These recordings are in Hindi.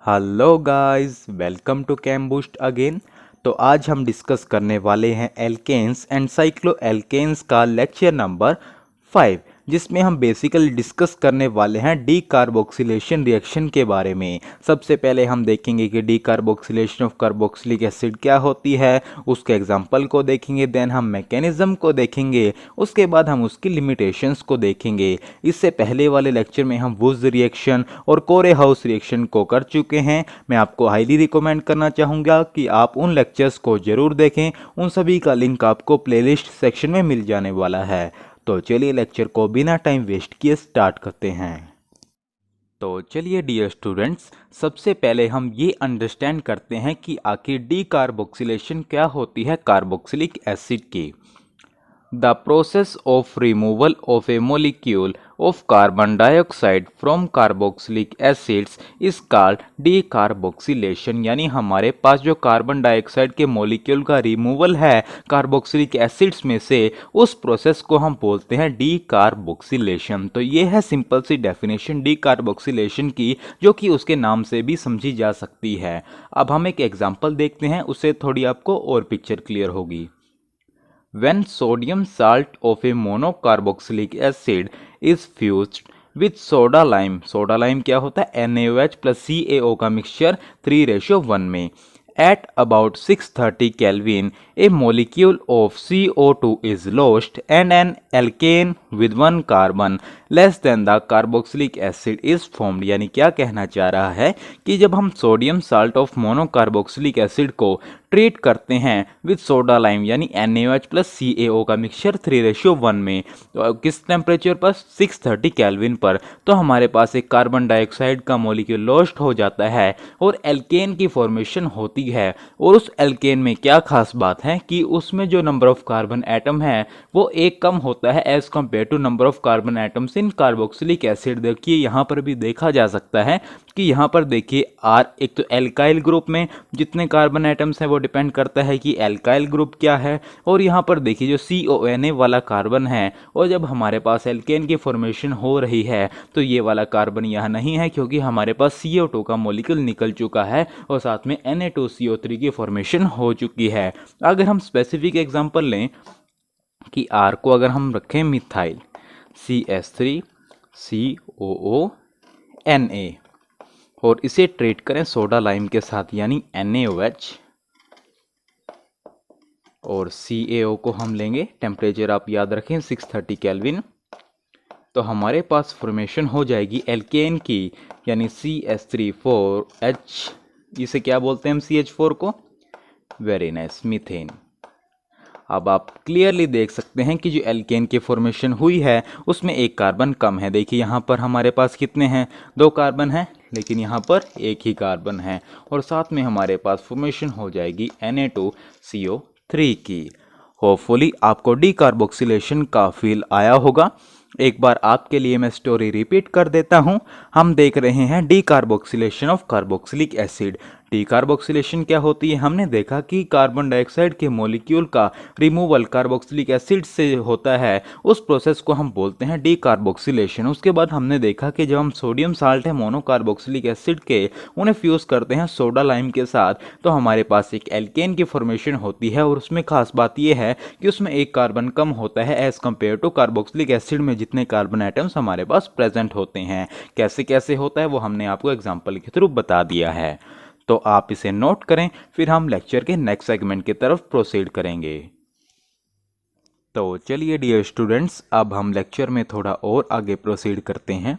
Hello guys, welcome to Chem Boost again. तो आज हम डिस्कस करने वाले हैं एल्केन्स एंड साइक्लो एल्केन्स का लेक्चर नंबर 5, जिसमें हम बेसिकली डिस्कस करने वाले हैं डी कार्बोक्सिलेशन रिएक्शन के बारे में। सबसे पहले हम देखेंगे कि D carboxylation of carboxylic acid क्या होती है, उसके एग्जांपल को देखेंगे, देन हम मैकेनिज्म को देखेंगे, उसके बाद हम उसकी लिमिटेशंस को देखेंगे। इससे पहले वाले लेक्चर में हम वुज रिएक्शन और कोरे हाउस रिएक्शन को कर चुके हैं। मैं आपको हाईली रिकमेंड करना चाहूँगा कि आप उन लेक्चर्स को ज़रूर देखें। उन सभी का लिंक आपको प्लेलिस्ट सेक्शन में मिल जाने वाला है। तो चलिए लेक्चर को बिना टाइम वेस्ट किए स्टार्ट करते हैं। तो चलिए डियर स्टूडेंट्स, सबसे पहले हम ये अंडरस्टैंड करते हैं कि आखिर डी कार्बोक्सिलेशन क्या होती है कार्बोक्सिलिक एसिड की। The process of removal of a molecule of carbon dioxide from carboxylic acids is called decarboxylation। यानी हमारे पास जो कार्बन डाइऑक्साइड के मॉलिक्यूल का रिमूवल है कार्बोक्सिलिक एसिड्स में से, उस प्रोसेस को हम बोलते हैं डीकार्बोक्सिलेशन। तो ये है सिंपल सी डेफिनेशन डीकार्बोक्सिलेशन की, जो कि उसके नाम से भी समझी जा सकती है। अब हम एक एग्जांपल देखते हैं, उससे थोड़ी आपको और पिक्चर क्लियर होगी। When sodium salt of a monocarboxylic acid is fused with soda lime क्या होता है NaOH plus CaO का मिक्सचर 3:1 में at about 630 Kelvin, a molecule of CO2 is lost and an alkane with one carbon less than the carboxylic acid is formed। यानी क्या कहना चाह रहा है कि जब हम sodium salt of monocarboxylic acid को ट्रीट करते हैं विद सोडा लाइम यानी NaOH प्लस CaO का मिक्सचर 3:1 में, तो किस टेम्परेचर पर 630 केल्विन पर, तो हमारे पास एक कार्बन डाइऑक्साइड का मॉलिक्यूल लॉस्ट हो जाता है और एल्केन की फॉर्मेशन होती है। और उस एल्केन में क्या खास बात है कि उसमें जो नंबर ऑफ कार्बन एटम है वो एक कम होता है as compare to number of carbon atoms in carboxylic acid. देखिए यहाँ पर भी देखा जा सकता है कि यहाँ पर देखिए आर, एक तो एल्काइल ग्रुप में जितने कार्बन एटम्स हैं वो डिपेंड करता है कि एल्काइल ग्रुप क्या है, और यहाँ पर देखिए जो CONA वाला कार्बन है, और जब हमारे पास एल्केन की फॉर्मेशन हो रही है तो ये वाला कार्बन यहाँ नहीं है क्योंकि हमारे पास CO2 का मॉलिक्यूल निकल चुका है और साथ में Na2CO3 की फॉर्मेशन हो चुकी है। अगर हम स्पेसिफिक एग्जांपल लें कि R को अगर हम रखें मिथाइल CH3COONA और इसे ट्रीट करें सोडा लाइम के साथ यानी NaOH, और CaO को हम लेंगे, टेम्परेचर आप याद रखें 630 केल्विन, तो हमारे पास फॉर्मेशन हो जाएगी एल्केन की यानी CH3CH4, इसे क्या बोलते हैं हम CH4 को, वेरी नाइस, मीथेन। अब आप क्लियरली देख सकते हैं कि जो एल्केन की फॉर्मेशन हुई है उसमें एक कार्बन कम है। देखिए यहाँ पर हमारे पास कितने हैं, 2 कार्बन हैं, लेकिन यहाँ पर एक ही कार्बन है, और साथ में हमारे पास फॉर्मेशन हो जाएगी Na2CO3 की। होपफुली आपको डीकार्बोक्सिलेशन का फील आया होगा। एक बार आपके लिए मैं स्टोरी रिपीट कर देता हूं। हम देख रहे हैं decarboxylation of carboxylic acid. Decarboxylation क्या होती है, हमने देखा कि कार्बन डाइऑक्साइड के मॉलिक्यूल का रिमूवल कार्बोक्सिलिक एसिड से होता है, उस प्रोसेस को हम बोलते हैं डीकार्बोक्सिलेशन। उसके बाद हमने देखा कि जब हम सोडियम साल्ट है मोनोकार्बोक्सिलिक एसिड के उन्हें फ्यूज करते हैं सोडा लाइम के साथ, तो हमारे पास एक एल्केन की फॉर्मेशन होती है, और उसमें खास बात यह है कि उसमें एक कार्बन कम होता है as compare to carboxylic acid में जितने कार्बन आइटम्स हमारे पास प्रेजेंट होते हैं। कैसे कैसे होता है वो हमने आपको एग्जाम्पल के थ्रू बता दिया है, तो आप इसे नोट करें, फिर हम लेक्चर के नेक्स्ट सेगमेंट की तरफ प्रोसीड करेंगे। तो चलिए डियर स्टूडेंट्स, अब हम लेक्चर में थोड़ा और आगे प्रोसीड करते हैं।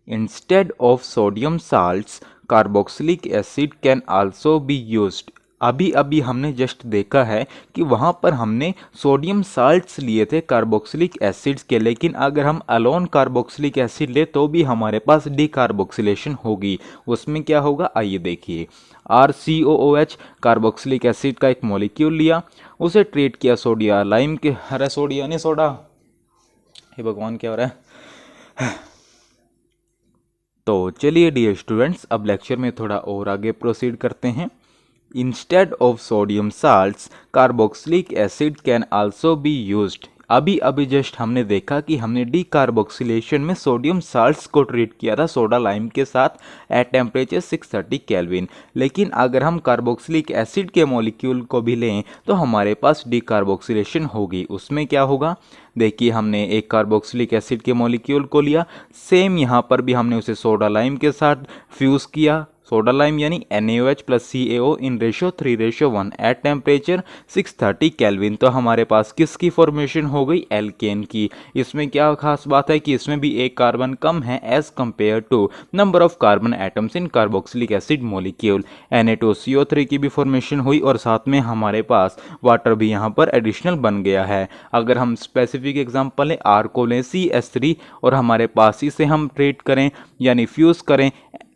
Instead of sodium salts carboxylic acid can also be used. अभी अभी हमने जस्ट देखा है कि वहाँ पर हमने सोडियम साल्ट्स लिए थे कार्बोक्सिलिक एसिड्स के, लेकिन अगर हम अलोन कार्बोक्सिलिक एसिड ले तो भी हमारे पास डीकार्बोक्सिलेशन होगी। उसमें क्या होगा, आइए देखिए। RCOOH कार्बोक्सिलिक एसिड का एक मॉलिक्यूल लिया, उसे ट्रीट किया सोडिया लाइम के, अरे सोडिया नहीं सोडा, हे भगवान क्या हो रहा है। तो चलिए डियर स्टूडेंट्स, अब लेक्चर में थोड़ा और आगे प्रोसीड करते हैं। Instead of sodium salts, carboxylic acid can also be used। अभी अभी जस्ट हमने देखा कि हमने डी कार्बोक्सिलेशन में सोडियम साल्ट्स को ट्रीट किया था सोडा लाइम के साथ एट टेम्परेचर 630 केल्विन। लेकिन अगर हम कार्बोक्सिलिक एसिड के मॉलिक्यूल को भी लें तो हमारे पास डी कार्बोक्सिलेशन होगी। उसमें क्या होगा, देखिए हमने एक कार्बोक्सिलिक एसिड के मॉलिक्यूल को लिया, सेम यहाँ पर भी हमने उसे सोडा लाइम के साथ फ्यूज़ किया, सोडा लाइम यानी NaOH plus CaO in ratio 3:1 at temperature 630 kelvin. तो हमारे पास किसकी फॉर्मेशन हो गई, एल्केन की। इसमें क्या खास बात है कि इसमें भी एक कार्बन कम है as compare to number of carbon atoms in carboxylic acid molecule. Na2CO3 की भी फॉर्मेशन हुई और साथ में हमारे पास वाटर भी यहाँ पर एडिशनल बन गया है। अगर हम स्पेसिफिक एग्जांपल है आर को लें CH3 और हमारे पास इसे हम ट्रीट करें यानी फ्यूज़ करें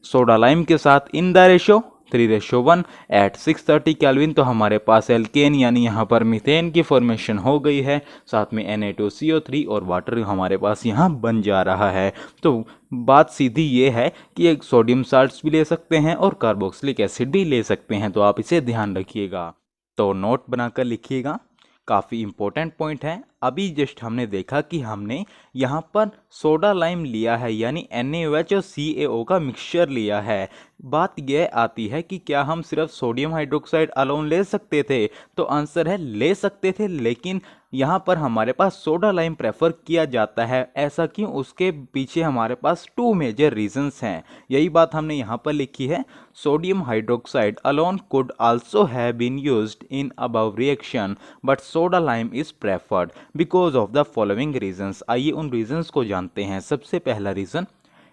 सोडा लाइम के साथ in the ratio 3:1 at 630 kelvin, तो हमारे पास एल्केन यानी यहाँ पर मीथेन की फॉर्मेशन हो गई है। साथ में Na2CO3 और वाटर हमारे पास यहाँ बन जा रहा है। तो बात सीधी ये है कि एक सोडियम साल्ट्स भी ले सकते हैं और कार्बोक्सिलिक एसिड भी ले सकते हैं, तो आप इसे ध्यान रखिएगा। तो नोट बनाकर लिखिएगा, काफ़ी इंपॉर्टेंट पॉइंट है। अभी जस्ट हमने देखा कि हमने यहाँ पर सोडा लाइम लिया है यानी NaOH और CaO का मिक्सचर लिया है। बात यह आती है कि क्या हम सिर्फ सोडियम हाइड्रोक्साइड अलोन ले सकते थे, तो आंसर है ले सकते थे, लेकिन यहाँ पर हमारे पास सोडा लाइम प्रेफर किया जाता है। ऐसा क्यों, उसके पीछे हमारे पास 2 मेजर रीजंस हैं। यही बात हमने यहाँ पर लिखी है, sodium hydroxide alone could also have been used in above reaction but soda lime is preferred because of the following reasons. आइए उन रीजंस को जानते हैं। सबसे पहला reason,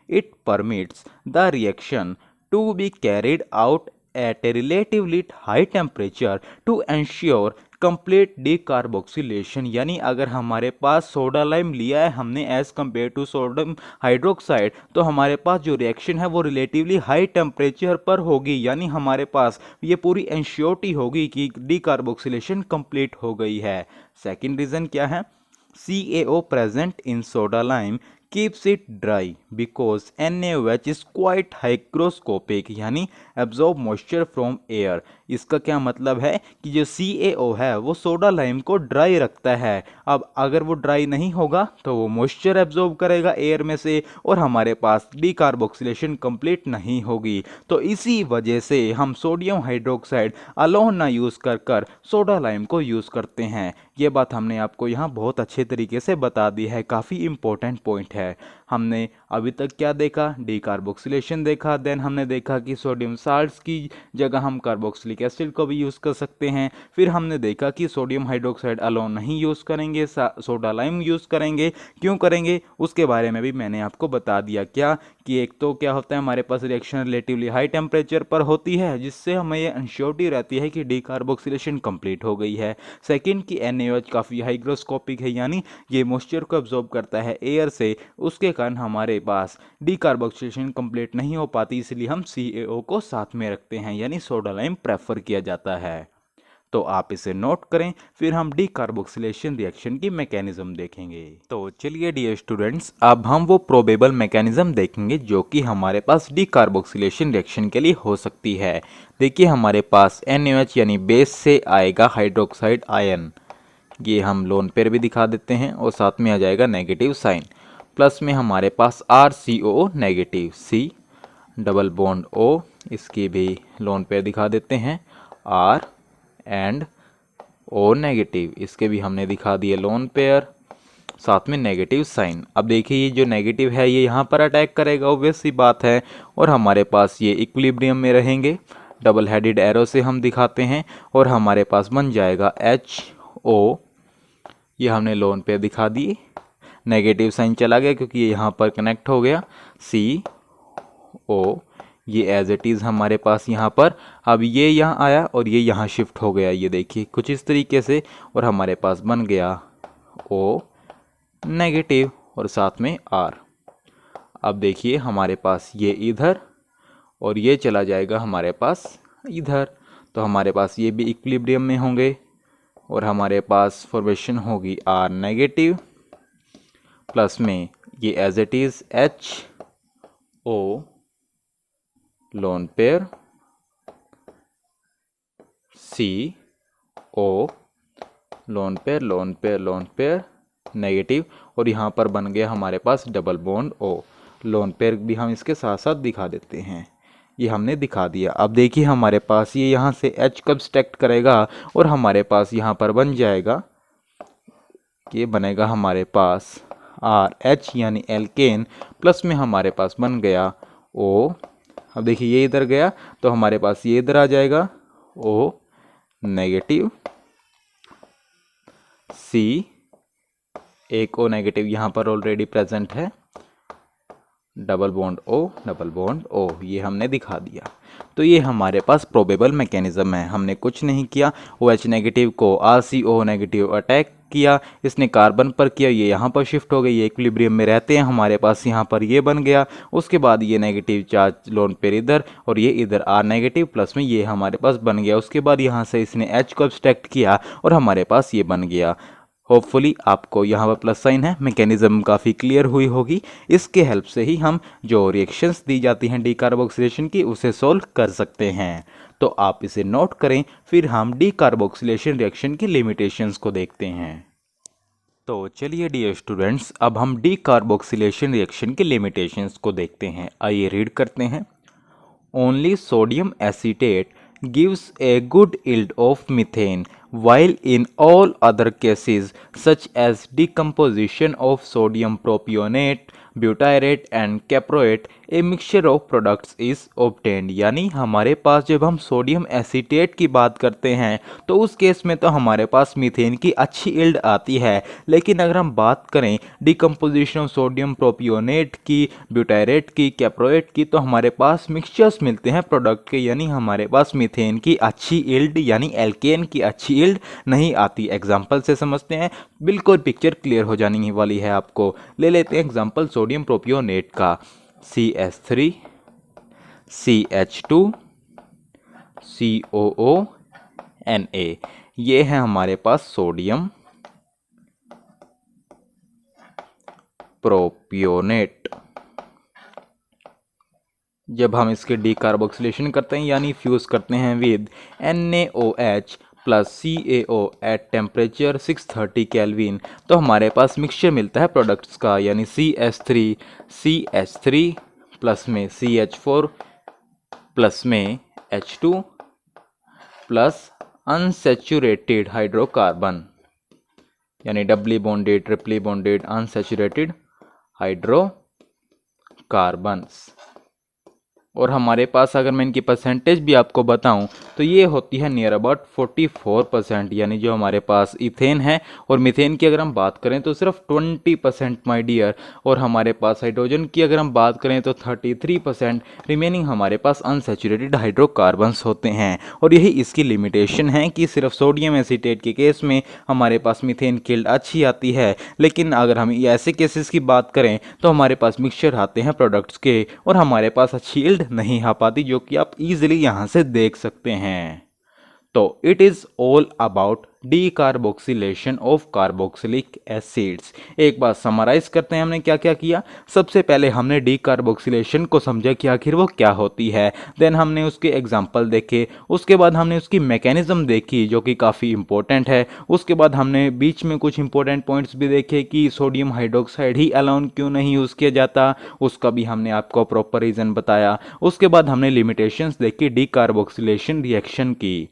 it permits the reaction to be carried out at a relatively high temperature to ensure complete decarboxylation. यानी अगर हमारे पास सोडा लाइम लिया है हमने as compare to sodium hydroxide, तो हमारे पास जो रिएक्शन है वो रिलेटिवली हाई टेम्परेचर पर होगी, यानी हमारे पास ये पूरी इंश्योरिटी होगी कि डीकार्बोक्सिलेशन कंप्लीट हो गई है। सेकंड रीज़न क्या है, CaO present in soda lime keeps it dry because NaOH is quite hygroscopic यानी absorb moisture from air। इसका क्या मतलब है कि जो CaO है वो सोडा लाइम को ड्राई रखता है। अब अगर वो ड्राई नहीं होगा तो वो मॉइस्चर एब्जॉर्ब करेगा एयर में से और हमारे पास डीकार्बोक्सिलेशन कंप्लीट नहीं होगी। तो इसी वजह से हम सोडियम हाइड्रोक्साइड अलोन ना यूज़ कर सोडा लाइम को यूज़ करते हैं। ये बात हमने आपको यहाँ बहुत अच्छे तरीके से बता दी है, काफ़ी इंपॉर्टेंट पॉइंट है। हमने अभी तक क्या देखा, डीकार्बोक्सिलेशन देखा, देन हमने देखा कि सोडियम साल्ट्स की जगह हम कार्बोक्सिलिक एसिड को भी यूज़ कर सकते हैं। फिर हमने देखा कि सोडियम हाइड्रोक्साइड अलोन नहीं यूज़ करेंगे, सोडा लाइम यूज़ करेंगे। क्यों करेंगे उसके बारे में भी मैंने आपको बता दिया। क्या कि एक तो क्या होता है, हमारे पास रिएक्शन रिलेटिवली हाई टेम्परेचर पर होती है जिससे हमें ये इंश्योरिटी रहती है कि डीकार्बोक्सिलेशन कंप्लीट हो गई है। सेकंड कि NaOH काफ़ी हाइग्रोस्कोपिक है यानी ये मॉइस्चर को एब्जॉर्ब करता है एयर से, उसके कारण हमारे पास डीकार्बोक्सिलेशन कंप्लीट नहीं हो पाती, इसलिए हम CaO को साथ में रखते हैं यानी सोडा लाइम प्रेफर किया जाता है। तो आप इसे नोट करें, फिर हम डीकार्बोक्सिलेशन रिएक्शन की मैकेनिज्म देखेंगे। तो चलिए डियर स्टूडेंट्स, अब हम वो प्रोबेबल मैकेनिज्म देखेंगे जो कि हमारे पास डीकार्बोक्सिलेशन रिएक्शन के लिए हो सकती है। देखिए हमारे पास NaOH यानी बेस से आएगा हाइड्रोक्साइड आयन, ये हम लोन पेयर भी दिखा देते हैं और साथ में आ जाएगा नेगेटिव साइन। प्लस में हमारे पास RCOO negative, C double bond O, इसकी भी लोन पेयर दिखा देते हैं R एंड O नेगेटिव, इसके भी हमने दिखा दिए लोन पेयर, साथ में नेगेटिव साइन। अब देखिए ये जो नेगेटिव है ये यहाँ पर अटैक करेगा, ऑब्वियस सी बात है, और हमारे पास ये इक्विलिब्रियम में रहेंगे। डबल हेडेड एरो से हम दिखाते हैं और हमारे पास बन जाएगा HO, ये हमने लोन पे दिखा दिए, नेगेटिव साइन चला गया क्योंकि ये यहाँ पर कनेक्ट हो गया, CO, ये एज इट इज़ हमारे पास यहाँ पर। अब ये यहाँ आया और ये यहाँ शिफ्ट हो गया, ये देखिए कुछ इस तरीके से, और हमारे पास बन गया O नेगेटिव और साथ में R। अब देखिए हमारे पास ये इधर और ये चला जाएगा हमारे पास इधर, तो हमारे पास ये भी इक्विलिब्रियम में होंगे और हमारे पास फॉर्मेशन होगी R नेगेटिव प्लस में ये as it is HO lone pair, CO lone pair lone pair lone pair negative, और यहाँ पर बन गया हमारे पास double bond O। Lone pair भी हम इसके साथ साथ दिखा देते हैं, ये हमने दिखा दिया। अब देखिए हमारे पास ये यहाँ से H कब स्टैक्ट करेगा और हमारे पास यहाँ पर बन जाएगा, ये बनेगा हमारे पास RH यानी एल्केन, प्लस में हमारे पास बन गया O। अब देखिए ये इधर गया तो हमारे पास ये इधर आ जाएगा O नेगेटिव, C, एक O नेगेटिव यहाँ पर ऑलरेडी प्रेजेंट है, डबल बॉन्ड O, ये हमने दिखा दिया। तो ये हमारे पास प्रोबेबल मैकेनिज्म है, हमने कुछ नहीं किया। OH नेगेटिव को RCO नेगेटिव अटैक किया, इसने कार्बन पर किया, ये यहाँ पर शिफ्ट हो गई, ये इक्विलिब्रियम में रहते हैं, हमारे पास यहाँ पर ये बन गया। उसके बाद ये नेगेटिव चार्ज लोन पेयर इधर और ये इधर R नेगेटिव, प्लस में ये हमारे पास बन गया। उसके बाद यहाँ से इसने H को अब्स्ट्रैक्ट किया और हमारे पास ये बन गया। होपफुली आपको यहाँ पर प्लस साइन है, मैकेनिज्म काफ़ी क्लियर हुई होगी। इसके हेल्प से ही हम जो रिएक्शंस दी जाती हैं डीकार्बोक्सिलेशन की उसे सोल्व कर सकते हैं। तो आप इसे नोट करें, फिर हम डीकार्बोक्सिलेशन रिएक्शन की लिमिटेशंस को देखते हैं। तो चलिए डियर स्टूडेंट्स, अब हम डीकार्बोक्सिलेशन रिएक्शन की लिमिटेशंस को देखते हैं। आइए रीड करते हैं। Only sodium acetate gives a good yield of methane, while in all other cases such as decomposition of sodium propionate, butyrate and caproate a mixture of products is obtained. यानी हमारे पास जब हम सोडियम एसीटेट की बात करते हैं तो उस केस में तो हमारे पास मीथेन की अच्छी यील्ड आती है, लेकिन अगर हम बात करें डिकम्पोजिशन ऑफ सोडियम प्रोपियोनेट की, ब्यूटायरेट की, कैप्रोएट की, तो हमारे पास मिक्सचर्स मिलते हैं प्रोडक्ट के, यानी हमारे पास मीथेन की अच्छी यील्ड यानी एल्केन की अच्छी यील्ड नहीं आती। एग्जाम्पल से समझते हैं, बिल्कुल पिक्चर क्लियर हो जाने वाली है आपको। ले लेते हैं एग्जाम्पल सोडियम प्रोपियोनेट का, CH3, CH2, COO, Na, ये है हमारे पास सोडियम प्रोपियोनेट। जब हम इसके डीकार्बोक्सिलेशन करते हैं यानी फ्यूज करते हैं with NaOH plus CaO at temperature 630 kelvin, तो हमारे पास मिक्सचर मिलता है प्रोडक्ट्स का, यानी CH3 प्लस में CH4 प्लस में H2 प्लस अनसैचुरेटेड हाइड्रोकार्बन, यानी doubly bonded, triply bonded unsaturated hydrocarbons. और हमारे पास अगर मैं इनकी परसेंटेज भी आपको बताऊं तो ये होती है नियर अबाउट 44%, यानी जो हमारे पास इथेन है। और मीथेन की अगर हम बात करें तो सिर्फ 20% माय डियर। और हमारे पास हाइड्रोजन की अगर हम बात करें तो 33%, रिमेनिंग हमारे पास अनसैचुरेटेड हाइड्रोकार्बन्स होते हैं। और यही इसकी लिमिटेशन है कि सिर्फ सोडियम एसीटेट के केस में हमारे पास मीथेन की यील्ड अच्छी आती है, लेकिन अगर हम ऐसे केसेस की बात करें तो हमारे पास मिक्सचर आते हैं प्रोडक्ट्स के और हमारे पास अच्छी यील्ड नहीं आ पाती, जो कि आप इजीली यहां से देख सकते हैं। तो it is all about decarboxylation of carboxylic acids. एक बार समराइज करते हैं हमने क्या क्या किया। सबसे पहले हमने डीकार्बोक्सिलेशन को समझा कि आखिर वो क्या होती है, देन हमने उसके एग्जाम्पल देखे, उसके बाद हमने उसकी मैकेनिज्म देखी जो कि काफ़ी इंपॉर्टेंट है। उसके बाद हमने बीच में कुछ इंपॉर्टेंट पॉइंट्स भी देखे कि सोडियम हाइड्रोक्साइड ही अलोन क्यों नहीं यूज़ किया जाता, उसका भी हमने आपको प्रॉपर रीज़न बताया। उसके बाद हमने लिमिटेशंस देखी डीकार्बोक्सिलेशन रिएक्शन की।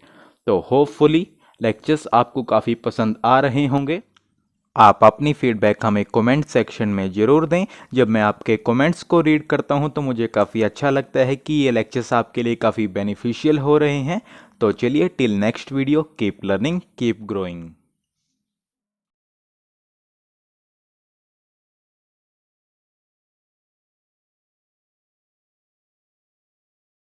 तो होपफुली लेक्चर्स आपको काफ़ी पसंद आ रहे होंगे। आप अपनी फीडबैक हमें कमेंट सेक्शन में ज़रूर दें। जब मैं आपके कमेंट्स को रीड करता हूं तो मुझे काफ़ी अच्छा लगता है कि ये लेक्चर्स आपके लिए काफ़ी बेनिफिशियल हो रहे हैं। तो चलिए till next video, keep learning, keep growing.